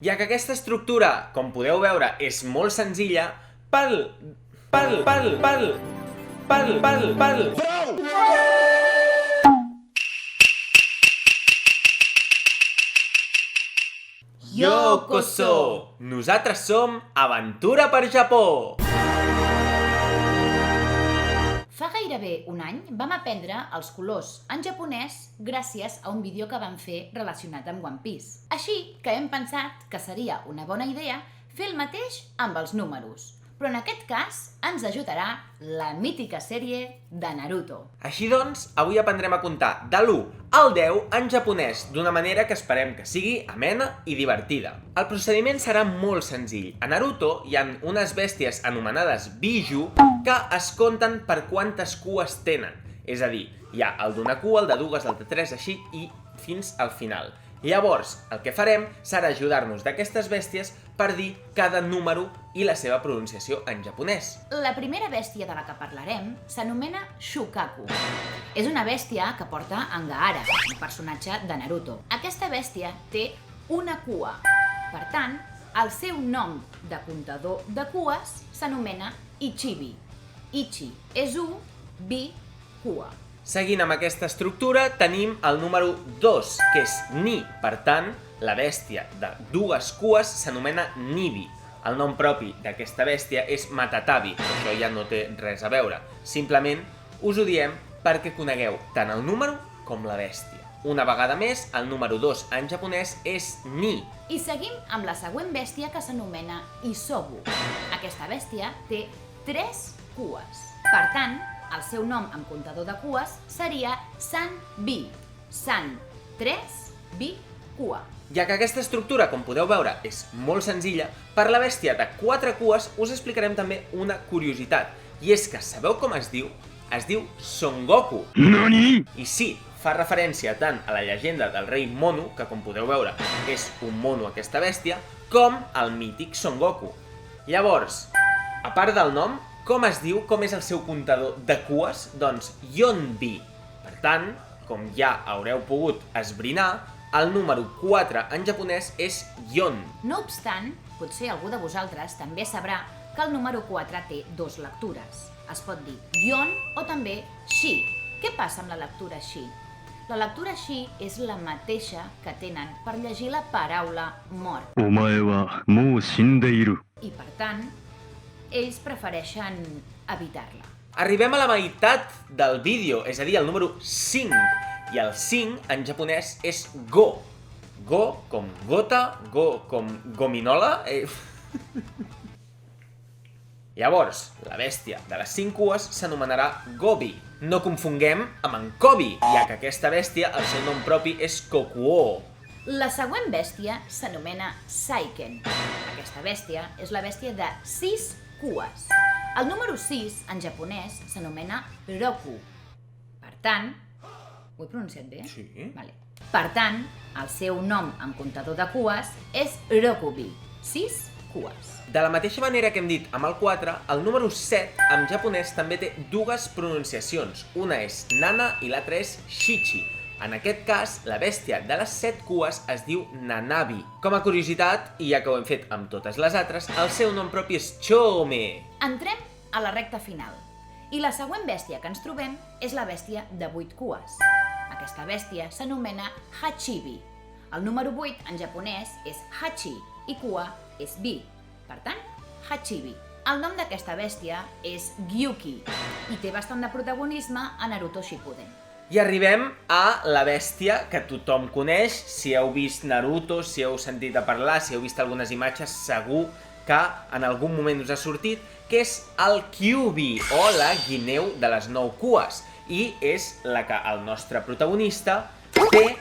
Ja que aquesta estructura, com podeu veure, és molt senzilla, Prou! Yokoso! Nosaltres som Aventura per Japó! Fa gairebé un any vam aprendre els colors en japonès gràcies a un vídeo que vam fer relacionat amb One Piece. Així que hem pensat que seria una bona idea fer el mateix amb els números. Però en aquest cas ens ajudarà la mítica sèrie de Naruto. Així doncs, avui aprendrem a comptar de l'1 al 10 en japonès d'una manera que esperem que sigui amena i divertida. El procediment serà molt senzill. A Naruto hi ha unes bèsties anomenades Biju que es compten per quantes cues tenen. És a dir, hi ha el d'una cua, el de dues, el de tres, així i fins al final. Llavors, el que farem serà ajudar-nos d'aquestes bèsties per dir cada número i la seva pronunciació en japonès. La primera bèstia de la que parlarem s'anomena Shukaku. És una bèstia que porta en Gaara, un personatge de Naruto. Aquesta bèstia té una cua. Per tant, el seu nom de comptador de cues s'anomena Ichibi. Ichi és 1, Bi, cua. Seguint amb aquesta estructura, tenim el número 2, que és Ni. Per tant, la bèstia de dues cues s'anomena Nibi. El nom propi d'aquesta bèstia és Matatabi, però això ja no té res a veure. Simplement us ho diem perquè conegueu tant el número com la bèstia. Una vegada més, el número 2 en japonès és Ni. I seguim amb la següent bèstia que s'anomena Isobu. Aquesta bèstia té 3 cues. Per tant, el seu nom en comptador de cues seria San-Bi. San, 3, Bi, cua. Ja que aquesta estructura, com podeu veure, és molt senzilla, per la bèstia de 4 cues us explicarem també una curiositat. I és que sabeu com es diu? Es diu Son Goku. NANI?! I sí, fa referència tant a la llegenda del rei Mono, que com podeu veure és un mono aquesta bèstia, com al mític Son Goku. Llavors, a part del nom, com es diu, com és el seu comptador de cues? Doncs Yonbi. Per tant, com ja haureu pogut esbrinar, el número 4 en japonès és Yon. No obstant, potser algú de vosaltres també sabrà que el número 4 té 2 lectures. Es pot dir Yon o també Shi. Què passa amb la lectura Shi? La lectura Shi és la mateixa que tenen per llegir la paraula mort. お前はもう死んでいる。 I per tant, ells prefereixen evitar-la. Arribem a la meitat del vídeo, és a dir, el número 5. I el 5 en japonès és Go. Go com gota, Go com gominola. Llavors, la bèstia de les 5 cues s'anomenarà Gobi. No confonguem amb en Kobi, ja que aquesta bèstia, el seu nom propi és Kokuo. La següent bèstia s'anomena Saiken. Aquesta bèstia és la bèstia de 6 cues. El número 6 en japonès s'anomena Roku. Per tant, ho he pronunciat bé? Sí. Vale. Per tant, el seu nom en comptador de cues és Rokubi. 6 cues. De la mateixa manera que hem dit amb el 4, el número 7 en japonès també té dues pronunciacions. Una és Nana i l'altra és Shichi. En aquest cas, la bèstia de les 7 cues es diu Nanabi. Com a curiositat, i ja que ho hem fet amb totes les altres, el seu nom propi és Chome. Entrem a la recta final. I la següent bèstia que ens trobem és la bèstia de 8 cues. Aquesta bèstia s'anomena Hachibi. El número 8 en japonès és Hachi i cua és Bi. Per tant, Hachibi. El nom d'aquesta bèstia és Gyuki i té bastant de protagonisme a Naruto Shippuden. I arribem a la bèstia que tothom coneix. Si heu vist Naruto, si heu sentit a parlar, si heu vist algunes imatges, segur que en algun moment us ha sortit, que és el Kyuubi, o la guineu de les 9 cues. I és la que el nostre protagonista té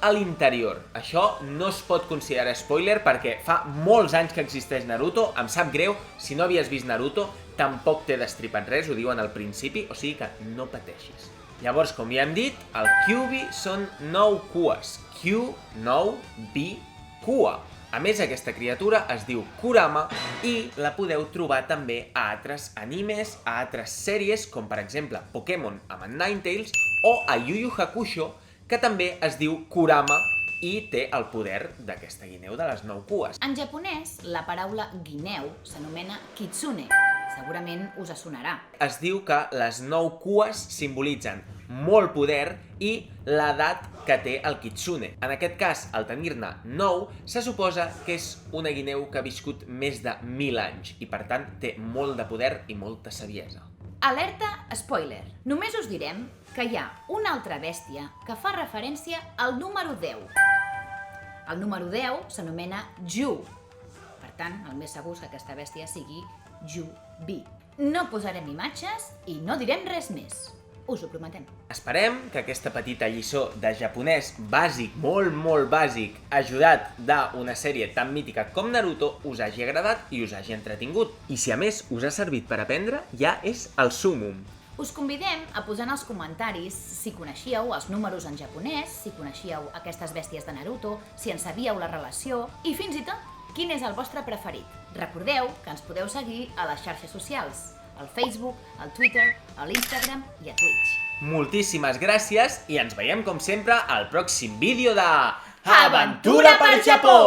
a l'interior. Això no es pot considerar spoiler perquè fa molts anys que existeix Naruto, em sap greu, si no havies vist Naruto, tampoc t'he destripat res, ho diuen al principi, o sigui que no pateixis. Llavors, com ja hem dit, el Kyuubi són 9 cues. Q, 9, B, cua. A més, aquesta criatura es diu Kurama i la podeu trobar també a altres animes, a altres sèries, com per exemple Pokémon amb en Ninetales o a Yu Yu Hakusho, que també es diu Kurama i té el poder d'aquesta guineu de les 9 cues. En japonès, la paraula guineu s'anomena kitsune. Segurament us sonarà. Es diu que les 9 cues simbolitzen molt poder i l'edat que té el kitsune. En aquest cas, al tenir-ne 9, se suposa que és una guineu que ha viscut més de 1000 anys i, per tant, té molt de poder i molta saviesa. Alerta spoiler. Només us direm que hi ha una altra bèstia que fa referència al número 10. El número 10 s'anomena Ju. Per tant, el més segur és que aquesta bèstia sigui Ju-bi. No posarem imatges i no direm res més. Us ho prometem. Esperem que aquesta petita lliçó de japonès bàsic, molt bàsic, ajudat d'una sèrie tan mítica com Naruto, us hagi agradat i us hagi entretingut. I si a més us ha servit per aprendre, ja és el súmum. Us convidem a posar en els comentaris si coneixíeu els números en japonès, si coneixíeu aquestes bèsties de Naruto, si en sabíeu la relació i fins i tot quin és el vostre preferit. Recordeu que ens podeu seguir a les xarxes socials, al Facebook, al Twitter, a l'Instagram i a Twitch. Moltíssimes gràcies i ens veiem com sempre al pròxim vídeo de Aventura per Japó!